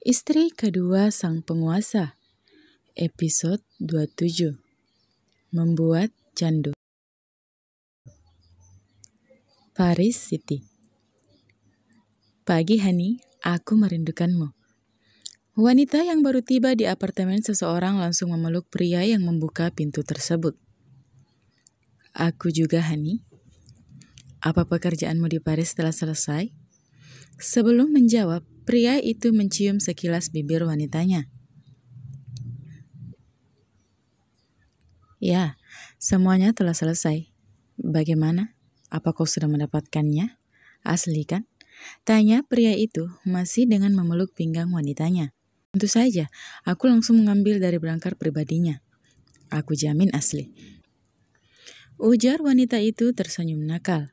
Istri kedua sang penguasa, episode 27, membuat candu. Paris City. Pagi Hani, aku merindukanmu. Wanita yang baru tiba di apartemen seseorang langsung memeluk pria yang membuka pintu tersebut. Aku juga Hani. Apa pekerjaanmu di Paris telah selesai? Sebelum menjawab, pria itu mencium sekilas bibir wanitanya. Ya, semuanya telah selesai. Bagaimana? Apa kau sudah mendapatkannya? Asli kan? Tanya pria itu masih dengan memeluk pinggang wanitanya. Tentu saja, aku langsung mengambil dari berangkar pribadinya. Aku jamin asli. Ujar wanita itu tersenyum nakal.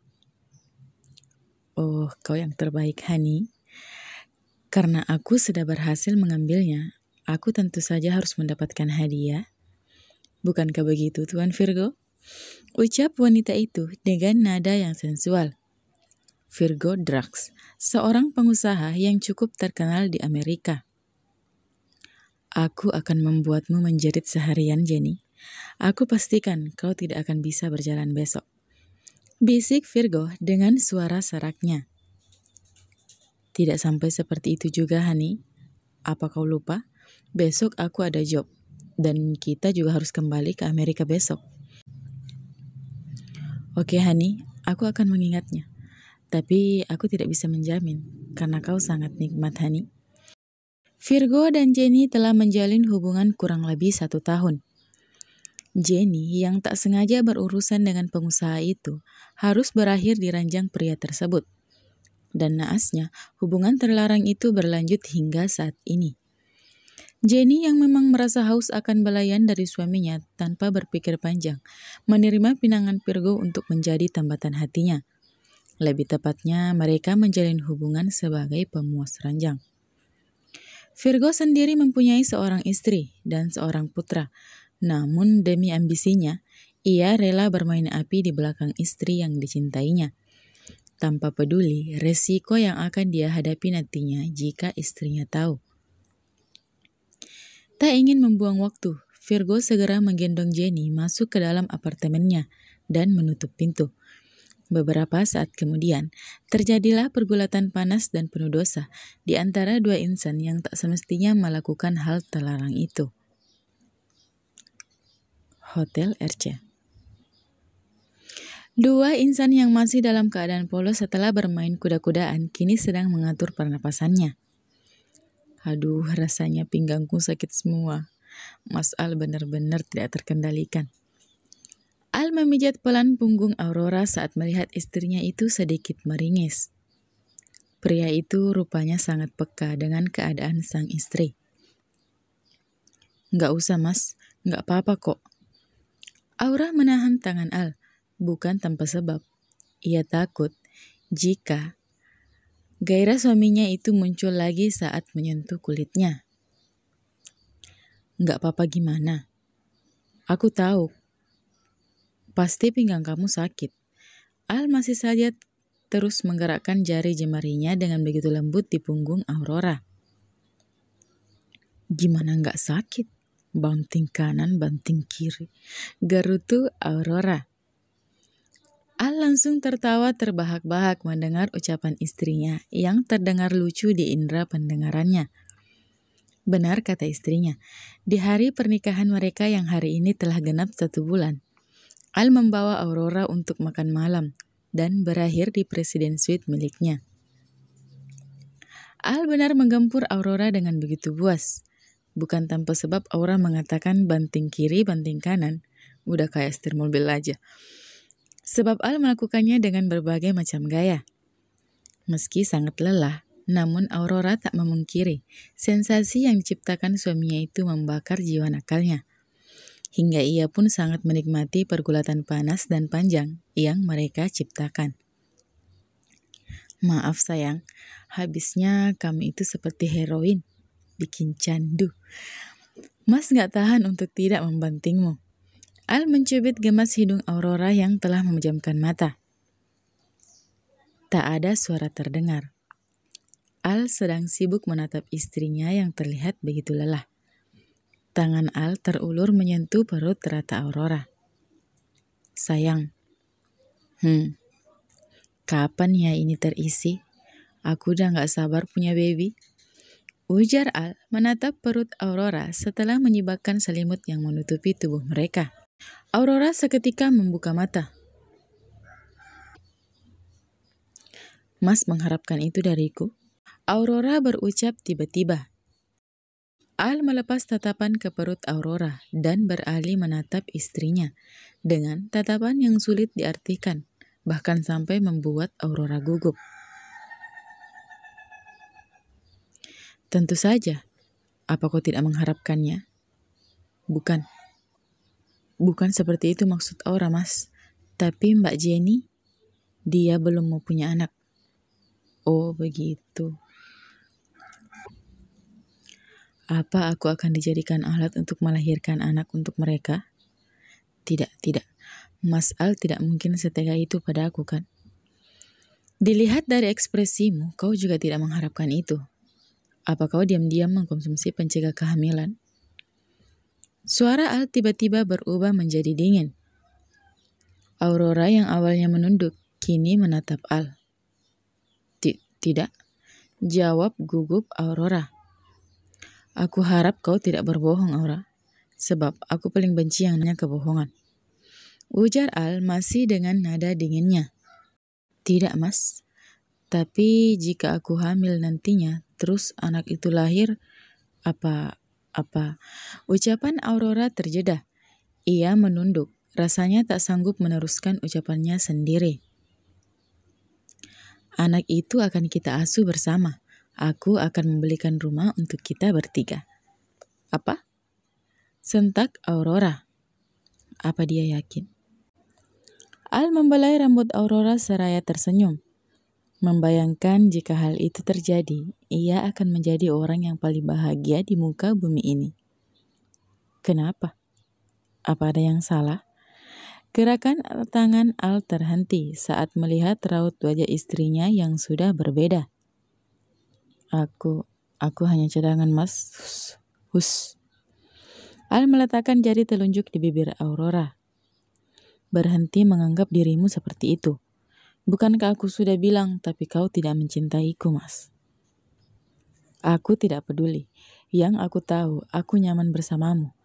Oh, kau yang terbaik, Hani. Karena aku sudah berhasil mengambilnya, aku tentu saja harus mendapatkan hadiah. Bukankah begitu, Tuan Virgo? Ucap wanita itu dengan nada yang sensual. Virgo Drax, seorang pengusaha yang cukup terkenal di Amerika. Aku akan membuatmu menjerit seharian, Jenny. Aku pastikan kau tidak akan bisa berjalan besok. Bisik Virgo dengan suara seraknya. Tidak sampai seperti itu juga, Hani. Apa kau lupa? Besok aku ada job. Dan kita juga harus kembali ke Amerika besok. Oke, Hani, aku akan mengingatnya. Tapi aku tidak bisa menjamin, karena kau sangat nikmat, Hani. Virgo dan Jenny telah menjalin hubungan kurang lebih 1 tahun. Jenny yang tak sengaja berurusan dengan pengusaha itu harus berakhir di ranjang pria tersebut. Dan naasnya, hubungan terlarang itu berlanjut hingga saat ini. Jenny yang memang merasa haus akan belayan dari suaminya tanpa berpikir panjang, menerima pinangan Virgo untuk menjadi tambatan hatinya. Lebih tepatnya, mereka menjalin hubungan sebagai pemuas ranjang. Virgo sendiri mempunyai seorang istri dan seorang putra. Namun demi ambisinya, ia rela bermain api di belakang istri yang dicintainya. Tanpa peduli resiko yang akan dia hadapi nantinya jika istrinya tahu. Tak ingin membuang waktu, Virgo segera menggendong Jenny masuk ke dalam apartemennya dan menutup pintu. Beberapa saat kemudian, terjadilah pergulatan panas dan penuh dosa di antara dua insan yang tak semestinya melakukan hal terlarang itu. Hotel RC. Dua insan yang masih dalam keadaan polos setelah bermain kuda-kudaan kini sedang mengatur pernapasannya. Aduh, rasanya pinggangku sakit semua. Mas Al benar-benar tidak terkendalikan. Al memijat pelan punggung Aurora saat melihat istrinya itu sedikit meringis. Pria itu rupanya sangat peka dengan keadaan sang istri. Nggak usah mas, nggak apa-apa kok. Aura menahan tangan Al, bukan tanpa sebab. Ia takut jika gairah suaminya itu muncul lagi saat menyentuh kulitnya. Nggak apa-apa gimana? Aku tahu. Pasti pinggang kamu sakit. Al masih saja terus menggerakkan jari jemarinya dengan begitu lembut di punggung Aurora. Gimana nggak sakit? Banting kanan, banting kiri. Gerutu Aurora. Al langsung tertawa terbahak-bahak mendengar ucapan istrinya yang terdengar lucu di indera pendengarannya. Benar kata istrinya, di hari pernikahan mereka yang hari ini telah genap 1 bulan. Al membawa Aurora untuk makan malam dan berakhir di Presiden Suite miliknya. Al benar menggempur Aurora dengan begitu puas. Bukan tanpa sebab Aurora mengatakan banting kiri, banting kanan. Udah kayak setir mobil aja. Sebab Al melakukannya dengan berbagai macam gaya. Meski sangat lelah, namun Aurora tak memungkiri sensasi yang diciptakan suaminya itu membakar jiwa nakalnya. Hingga ia pun sangat menikmati pergulatan panas dan panjang yang mereka ciptakan. Maaf sayang, habisnya kamu itu seperti heroin, bikin candu. Mas gak tahan untuk tidak membantingmu. Al mencubit gemas hidung Aurora yang telah memejamkan mata. Tak ada suara terdengar. Al sedang sibuk menatap istrinya yang terlihat begitu lelah. Tangan Al terulur menyentuh perut rata Aurora. Sayang, kapan ya ini terisi? Aku udah gak sabar punya baby. Ujar Al menatap perut Aurora setelah menyibakkan selimut yang menutupi tubuh mereka. Aurora seketika membuka mata. Mas mengharapkan itu dariku? Aurora berucap tiba-tiba. Al melepas tatapan ke perut Aurora dan beralih menatap istrinya dengan tatapan yang sulit diartikan, bahkan sampai membuat Aurora gugup. Tentu saja, apa kau tidak mengharapkannya? Bukan seperti itu maksud Aura, Mas. Tapi Mbak Jenny, dia belum mau punya anak. Oh begitu. Apa aku akan dijadikan alat untuk melahirkan anak untuk mereka? Tidak. Mas Al tidak mungkin setega itu pada aku kan? Dilihat dari ekspresimu, kau juga tidak mengharapkan itu. Apa kau diam-diam mengkonsumsi pencegah kehamilan? Suara Al tiba-tiba berubah menjadi dingin. Aurora yang awalnya menunduk, kini menatap Al. Tidak, jawab gugup Aurora. Aku harap kau tidak berbohong, Aura. Sebab aku paling benci yang namanya kebohongan. Ujar Al masih dengan nada dinginnya. Tidak, Mas. Tapi jika aku hamil nantinya, terus anak itu lahir, apa? Ucapan Aurora terjeda. Ia menunduk, rasanya tak sanggup meneruskan ucapannya sendiri. Anak itu akan kita asuh bersama. Aku akan membelikan rumah untuk kita bertiga. Apa? Sentak Aurora. Apa dia yakin? Al membelai rambut Aurora seraya tersenyum. Membayangkan jika hal itu terjadi, ia akan menjadi orang yang paling bahagia di muka bumi ini. Kenapa? Apa ada yang salah? Gerakan tangan Al terhenti saat melihat raut wajah istrinya yang sudah berbeda. Aku hanya cadangan, Mas. Hus. Al meletakkan jari telunjuk di bibir Aurora. Berhenti menganggap dirimu seperti itu. Bukankah aku sudah bilang, tapi kau tidak mencintaiku, Mas. Aku tidak peduli. Yang aku tahu, aku nyaman bersamamu.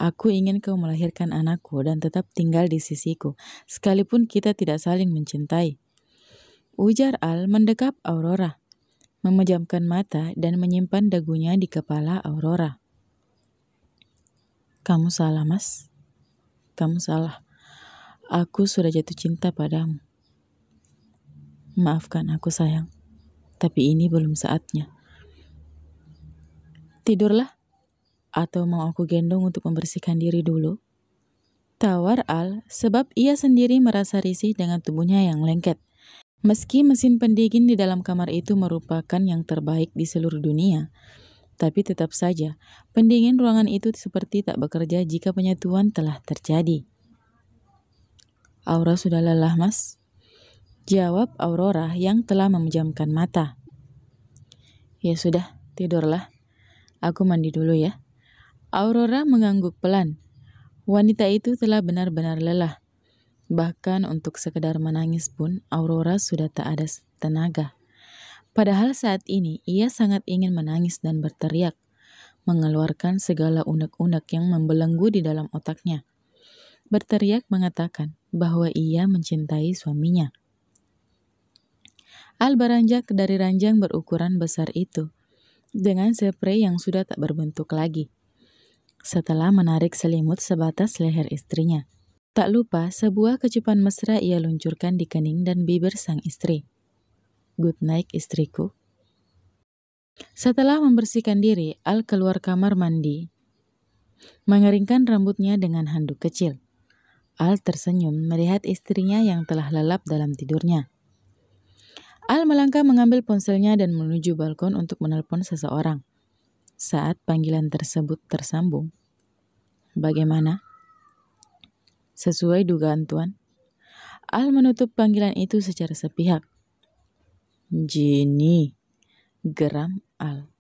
Aku ingin kau melahirkan anakku dan tetap tinggal di sisiku, sekalipun kita tidak saling mencintai. Ujar Al mendekap Aurora, memejamkan mata dan menyimpan dagunya di kepala Aurora. Kamu salah, Mas. Kamu salah. Aku sudah jatuh cinta padamu. Maafkan aku, sayang. Tapi ini belum saatnya. Tidurlah. Atau mau aku gendong untuk membersihkan diri dulu? Tawar Al sebab ia sendiri merasa risih dengan tubuhnya yang lengket. Meski mesin pendingin di dalam kamar itu merupakan yang terbaik di seluruh dunia, tapi tetap saja pendingin ruangan itu seperti tak bekerja jika penyatuan telah terjadi. Aura sudah lelah, Mas. Jawab Aurora yang telah memejamkan mata. Ya sudah, tidurlah. Aku mandi dulu ya. Aurora mengangguk pelan. Wanita itu telah benar-benar lelah. Bahkan untuk sekedar menangis pun Aurora sudah tak ada tenaga. Padahal saat ini ia sangat ingin menangis dan berteriak, mengeluarkan segala unek-unek yang membelenggu di dalam otaknya. Berteriak mengatakan bahwa ia mencintai suaminya. Al beranjak dari ranjang berukuran besar itu dengan spray yang sudah tak berbentuk lagi. Setelah menarik selimut sebatas leher istrinya. Tak lupa sebuah kecupan mesra ia luncurkan di kening dan bibir sang istri. Good night, istriku. Setelah membersihkan diri, Al keluar kamar mandi, mengeringkan rambutnya dengan handuk kecil. Al tersenyum melihat istrinya yang telah lelap dalam tidurnya. Al melangkah mengambil ponselnya dan menuju balkon untuk menelpon seseorang. Saat panggilan tersebut tersambung. Bagaimana? Sesuai dugaan Tuan. Al menutup panggilan itu secara sepihak. Jenny, Geram Al.